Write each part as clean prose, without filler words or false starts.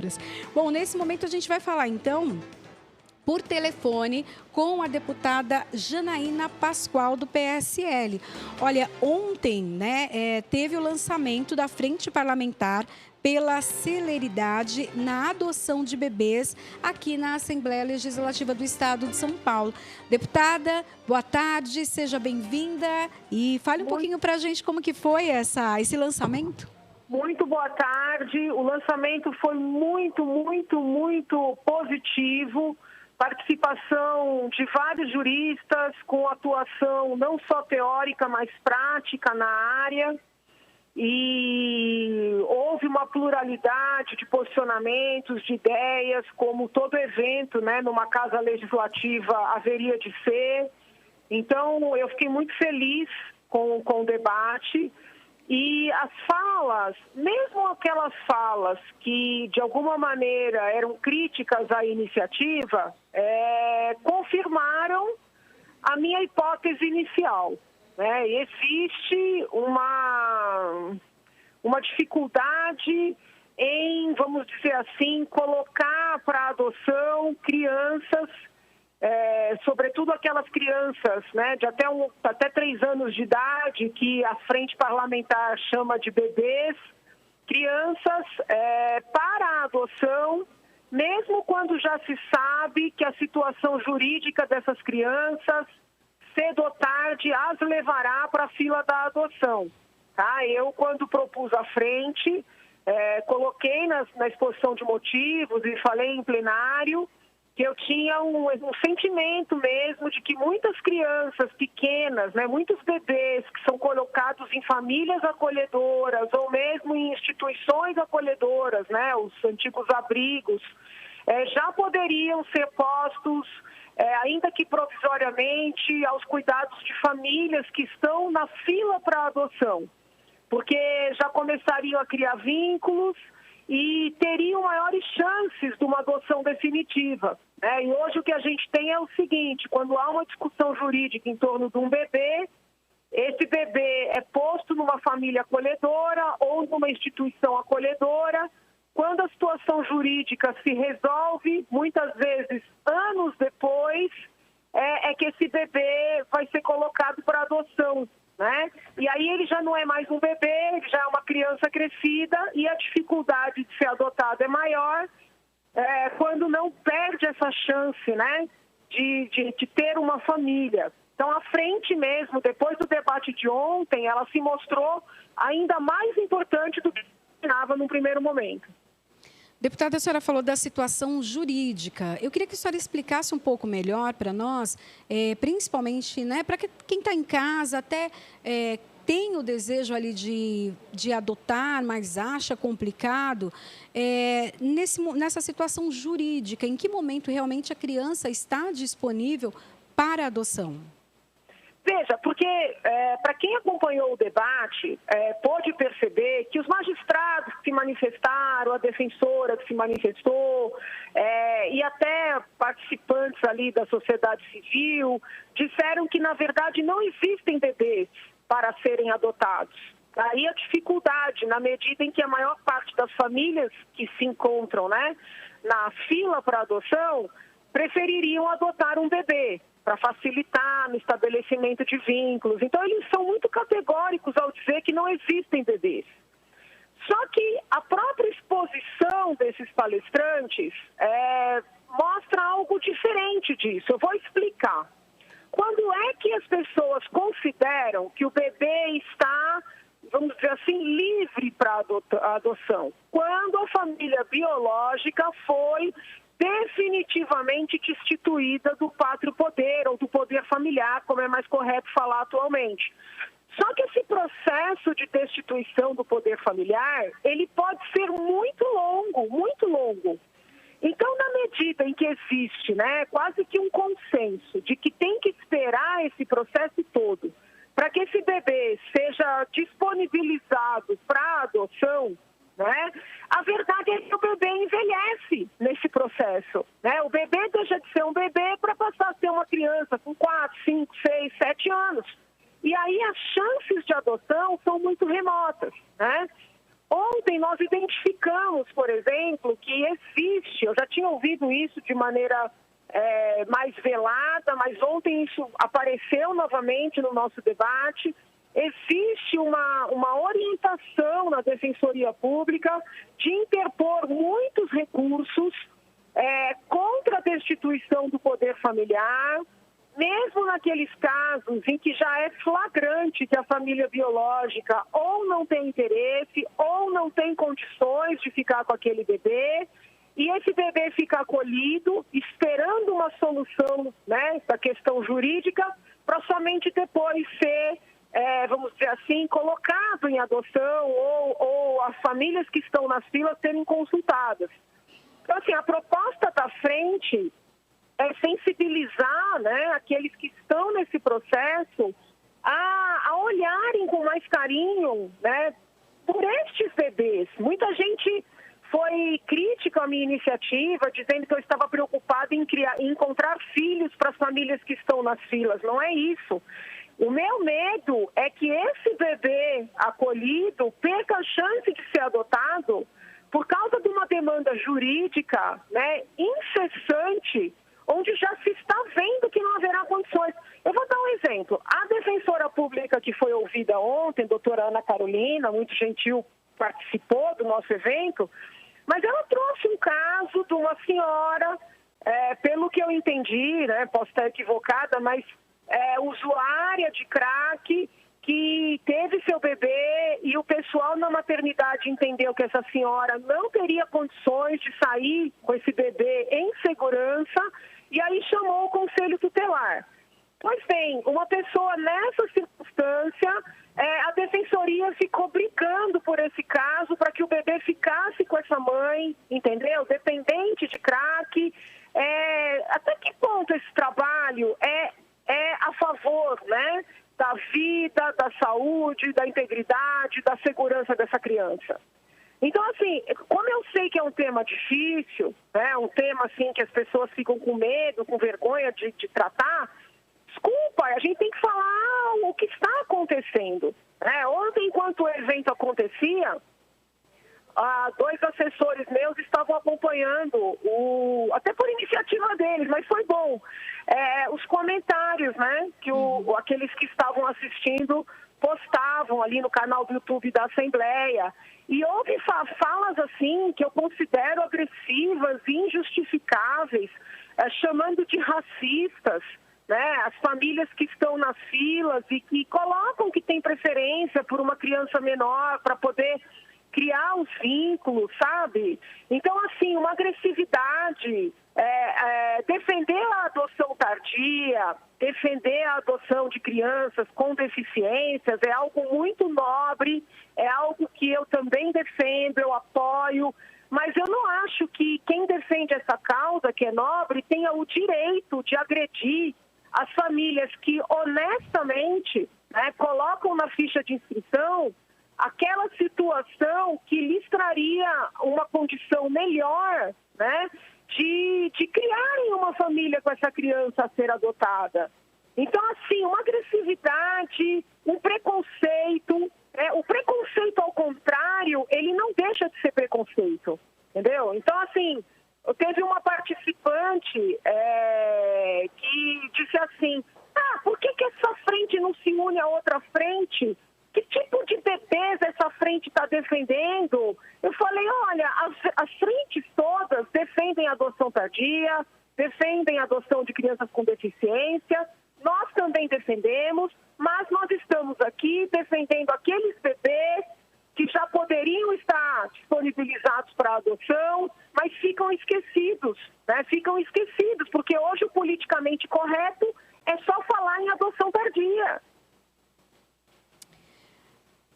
compras. Bom, nesse momento a gente vai falar, então, por telefone com a deputada Janaína Pascoal, do PSL. Olha, ontem, né, teve o lançamento da Frente Parlamentar pela celeridade na adoção de bebês aqui na Assembleia Legislativa do Estado de São Paulo. Deputada, boa tarde, seja bem-vinda e fale um pouquinho para a gente como que foi esse lançamento. Muito boa tarde. O lançamento foi muito positivo. Participação de vários juristas com atuação não só teórica, mas prática na área. E houve uma pluralidade de posicionamentos, de ideias, como todo evento, né, numa casa legislativa haveria de ser. Então, eu fiquei muito feliz com o debate. E as falas, mesmo aquelas falas que, de alguma maneira, eram críticas à iniciativa, confirmaram a minha hipótese inicial. Né? Existe uma dificuldade em, vamos dizer assim, colocar para adoção crianças, sobretudo aquelas crianças, né, de até 3 anos de idade, que a Frente Parlamentar chama de bebês, crianças para a adoção, mesmo quando já se sabe que a situação jurídica dessas crianças, cedo ou tarde, as levará para a fila da adoção. Tá? Eu, quando propus a frente, coloquei na exposição de motivos e falei em plenário que eu tinha um sentimento mesmo de que muitas crianças pequenas, né, muitos bebês que são colocados em famílias acolhedoras ou mesmo em instituições acolhedoras, né, os antigos abrigos, já poderiam ser postos, ainda que provisoriamente, aos cuidados de famílias que estão na fila para adoção, porque já começariam a criar vínculos e teriam maiores chances de uma adoção definitiva. Né? E hoje o que a gente tem é o seguinte: quando há uma discussão jurídica em torno de um bebê, esse bebê é posto numa família acolhedora ou numa instituição acolhedora. Quando a situação jurídica se resolve, muitas vezes anos depois, é que esse bebê vai ser colocado para adoção. Né? E aí ele já não é mais um bebê, ele já é uma criança crescida e a dificuldade de ser adotado é maior quando não perde essa chance, né, de ter uma família. Então, a frente mesmo, depois do debate de ontem, ela se mostrou ainda mais importante do que imaginava no primeiro momento. Deputada, a senhora falou da situação jurídica. Eu queria que a senhora explicasse um pouco melhor para nós, principalmente, né, para quem está em casa, até tem o desejo ali de adotar, mas acha complicado. Nessa situação jurídica, em que momento realmente a criança está disponível para adoção? Veja, porque para quem acompanhou o debate, pôde perceber que os magistrados que se manifestaram, a defensora que se manifestou, e até participantes ali da sociedade civil, disseram que, na verdade, não existem bebês para serem adotados. Daí a dificuldade, na medida em que a maior parte das famílias que se encontram, né, na fila para adoção prefeririam adotar um bebê, para facilitar no estabelecimento de vínculos. Então, eles são muito categóricos ao dizer que não existem bebês. Só que a própria exposição desses palestrantes mostra algo diferente disso. Eu vou explicar. Quando é que as pessoas consideram que o bebê está, vamos dizer assim, livre para adoção? Quando a família biológica foi definitivamente destituída do pátrio poder ou do poder familiar, como é mais correto falar atualmente. Só que esse processo de destituição do poder familiar, ele pode ser muito longo, muito longo. Então, na medida em que existe, né, quase que um consenso de que tem que esperar esse processo todo para que esse bebê seja disponibilizado para adoção, né, a verdade é que o bebê envelhece nesse processo. Né? O bebê deixa de ser um bebê para passar a ser uma criança com 4, 5, 6, 7 anos. E aí as chances de adoção são muito remotas. Né? ontem nós identificamos, por exemplo, que existe, eu já tinha ouvido isso de maneira mais velada, mas ontem isso apareceu novamente no nosso debate. Existe uma orientação na Defensoria Pública de interpor muitos recursos contra a destituição do poder familiar, mesmo naqueles casos em que já é flagrante que a família biológica ou não tem interesse ou não tem condições de ficar com aquele bebê, e esse bebê fica acolhido, esperando uma solução, né, da questão jurídica, para somente depois ser, vamos dizer assim, colocado em adoção ou as famílias que estão nas filas serem consultadas. Então, assim, a proposta da frente é sensibilizar, né, aqueles que estão nesse processo a olharem com mais carinho, né, por estes bebês. Muita gente foi crítica à minha iniciativa, dizendo que eu estava preocupada em encontrar filhos para as famílias que estão nas filas. Não é isso. O meu medo é que esse bebê acolhido perca a chance de ser adotado por causa de uma demanda jurídica, né, incessante, onde já se está vendo que não haverá condições. Eu vou dar um exemplo. A defensora pública que foi ouvida ontem, doutora Ana Carolina, muito gentil, participou do nosso evento, mas ela trouxe um caso de uma senhora, pelo que eu entendi, né, posso estar equivocada, mas usuária de crack, que teve seu bebê e o pessoal na maternidade entendeu que essa senhora não teria condições de sair com esse bebê em segurança e aí chamou o conselho tutelar. Pois bem, uma pessoa nessa circunstância, a defensoria ficou brigando por esse caso para que o bebê ficasse com essa mãe, entendeu? Dependente de crack. Até que ponto esse trabalho é a favor, né, da vida, da saúde, da integridade, da segurança dessa criança? Então, assim, como eu sei que é um tema difícil, né, um tema assim que as pessoas ficam com medo, com vergonha de tratar, desculpa, a gente tem que falar o que está acontecendo. Ontem, enquanto o evento acontecia, 2 assessores meus estavam acompanhando, até por iniciativa deles, mas foi bom, os comentários, né, que aqueles que estavam assistindo postavam ali no canal do YouTube da Assembleia. E houve falas assim que eu considero agressivas e injustificáveis, chamando de racistas, né, as famílias que estão nas filas e que colocam que tem preferência por uma criança menor para poder criar os vínculos, sabe? Então, assim, uma agressividade, defender a adoção tardia, defender a adoção de crianças com deficiências é algo muito nobre, é algo que eu também defendo, eu apoio, mas eu não acho que quem defende essa causa, que é nobre, tenha o direito de agredir as famílias que, honestamente, né, colocam na ficha de inscrição aquela situação que lhes traria uma condição melhor, né, de criarem uma família com essa criança a ser adotada. Então, assim, uma agressividade, um preconceito, o preconceito ao contrário, ele não deixa de ser preconceito, entendeu? Então, assim, teve uma participante que disse assim, por que essa frente não se une a outra frente? Que tipo de bebês essa frente está defendendo? Eu falei, olha, as frentes todas defendem a adoção tardia, defendem a adoção de crianças com deficiência, nós também defendemos, mas nós estamos aqui defendendo aqueles bebês que já poderiam estar disponibilizados para adoção, mas ficam esquecidos, né? Ficam esquecidos, porque hoje o politicamente correto é só falar em adoção tardia.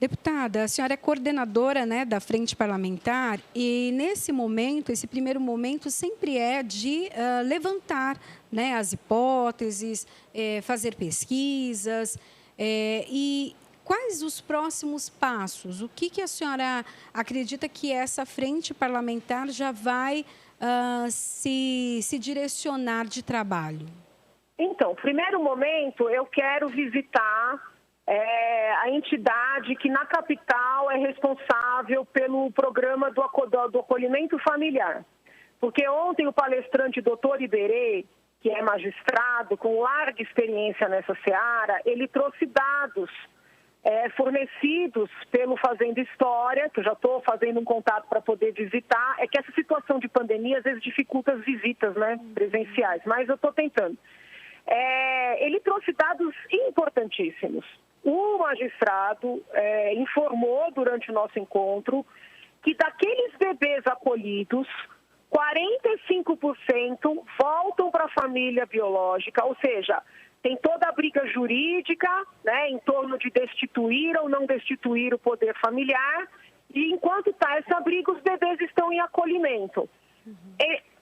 Deputada, a senhora é coordenadora, né, da Frente Parlamentar e, nesse momento, esse primeiro momento sempre é de levantar, né, as hipóteses, fazer pesquisas. E quais os próximos passos? O que a senhora acredita que essa Frente Parlamentar já vai se direcionar de trabalho? Então, primeiro momento, eu quero visitar a entidade que na capital é responsável pelo programa do acolhimento familiar. Porque ontem o palestrante doutor Iberê, que é magistrado com larga experiência nessa seara, ele trouxe dados fornecidos pelo Fazendo História, que eu já estou fazendo um contato para poder visitar, é que essa situação de pandemia às vezes dificulta as visitas, né, presenciais, mas eu estou tentando. Ele trouxe dados importantíssimos. O magistrado informou durante o nosso encontro que daqueles bebês acolhidos, 45% voltam para a família biológica, ou seja, tem toda a briga jurídica, né, em torno de destituir ou não destituir o poder familiar, e enquanto está essa briga, os bebês estão em acolhimento.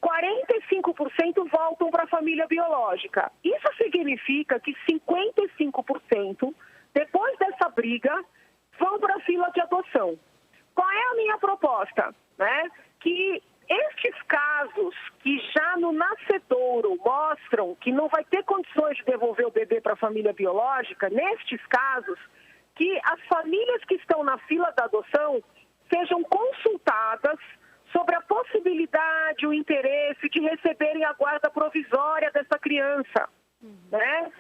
45% voltam para a família biológica. Isso significa que 55%, depois dessa briga, vão para a fila de adoção. Qual é a minha proposta? Né? Que estes casos que já no nascedouro mostram que não vai ter condições de devolver o bebê para a família biológica, nestes casos, que as famílias que estão na fila da adoção sejam consultadas sobre a possibilidade, o interesse de receberem a guarda provisória dessa criança. Né?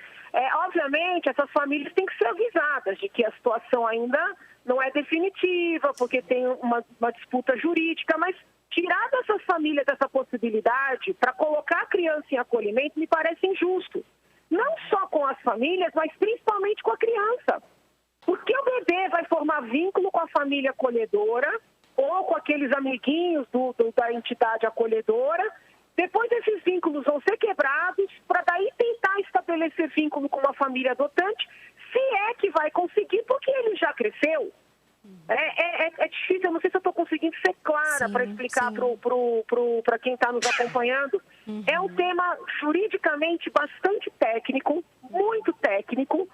Obviamente, essas famílias têm que ser avisadas de que a situação ainda não é definitiva, porque tem uma disputa jurídica, mas tirar dessas famílias essa possibilidade para colocar a criança em acolhimento me parece injusto. Não só com as famílias, mas principalmente com a criança. Porque o bebê vai formar vínculo com a família acolhedora ou com aqueles amiguinhos da entidade acolhedora. Depois esses vínculos vão ser quebrados para daí tentar estabelecer vínculo com uma família adotante, se é que vai conseguir, porque ele já cresceu. É difícil, eu não sei se eu estou conseguindo ser clara para explicar para quem está nos acompanhando. É um tema juridicamente bastante técnico, muito técnico,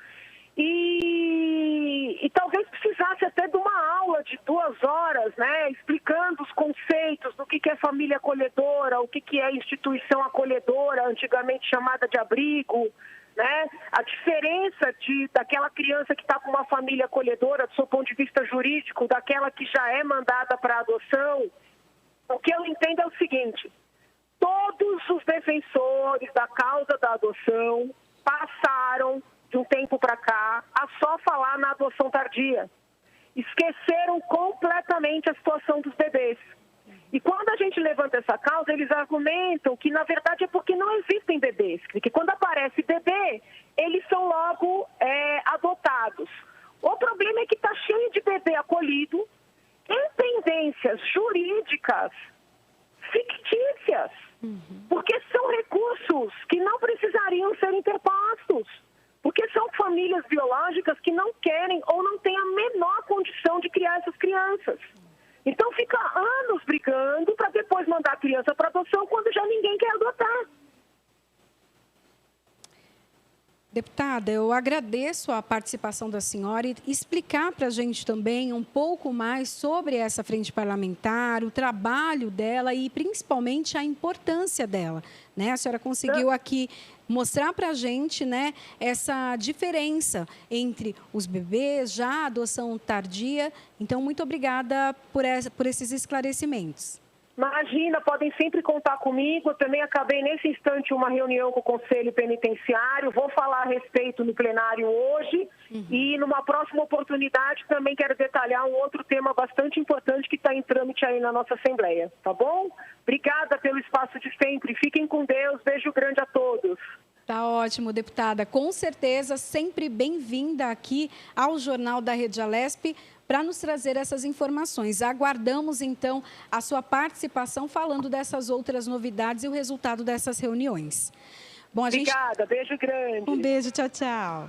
e talvez precisasse até de uma aula de 2 horas, né, explicando os conceitos do que é família acolhedora, o que é instituição acolhedora, antigamente chamada de abrigo, né? A diferença daquela criança que está com uma família acolhedora, do seu ponto de vista jurídico, daquela que já é mandada para adoção. O que eu entendo é o seguinte: todos os defensores da causa da adoção passaram, de um tempo para cá, a só falar na adoção tardia. Esqueceram completamente a situação dos bebês. E quando a gente levanta essa causa, eles argumentam que, na verdade, é porque não existem bebês. Que quando aparece bebê, eles são logo adotados. O problema é que está cheio de bebê acolhido em pendências jurídicas fictícias. Porque são recursos que não precisariam ser interpostos. Porque são famílias biológicas que não querem ou não têm a menor condição de criar essas crianças. Então, fica anos brigando para depois mandar a criança para adoção quando já ninguém quer adotar. Deputada, eu agradeço a participação da senhora e explicar para a gente também um pouco mais sobre essa frente parlamentar, o trabalho dela e principalmente a importância dela. Né? A senhora conseguiu aqui mostrar para a gente, né, essa diferença entre os bebês, já a adoção tardia. Então, muito obrigada por esses esclarecimentos. Imagina, podem sempre contar comigo. Eu também acabei nesse instante uma reunião com o Conselho Penitenciário. Vou falar a respeito no plenário hoje. E numa próxima oportunidade também quero detalhar um outro tema bastante importante que está em trâmite aí na nossa Assembleia. Tá bom? Obrigada pelo espaço de sempre. Fiquem com Deus. Beijo grande a todos. Tá ótimo, deputada. Com certeza, sempre bem-vinda aqui ao Jornal da Rede Alesp para nos trazer essas informações. Aguardamos, então, a sua participação falando dessas outras novidades e o resultado dessas reuniões. Bom, Obrigada, beijo grande. Um beijo, tchau, tchau.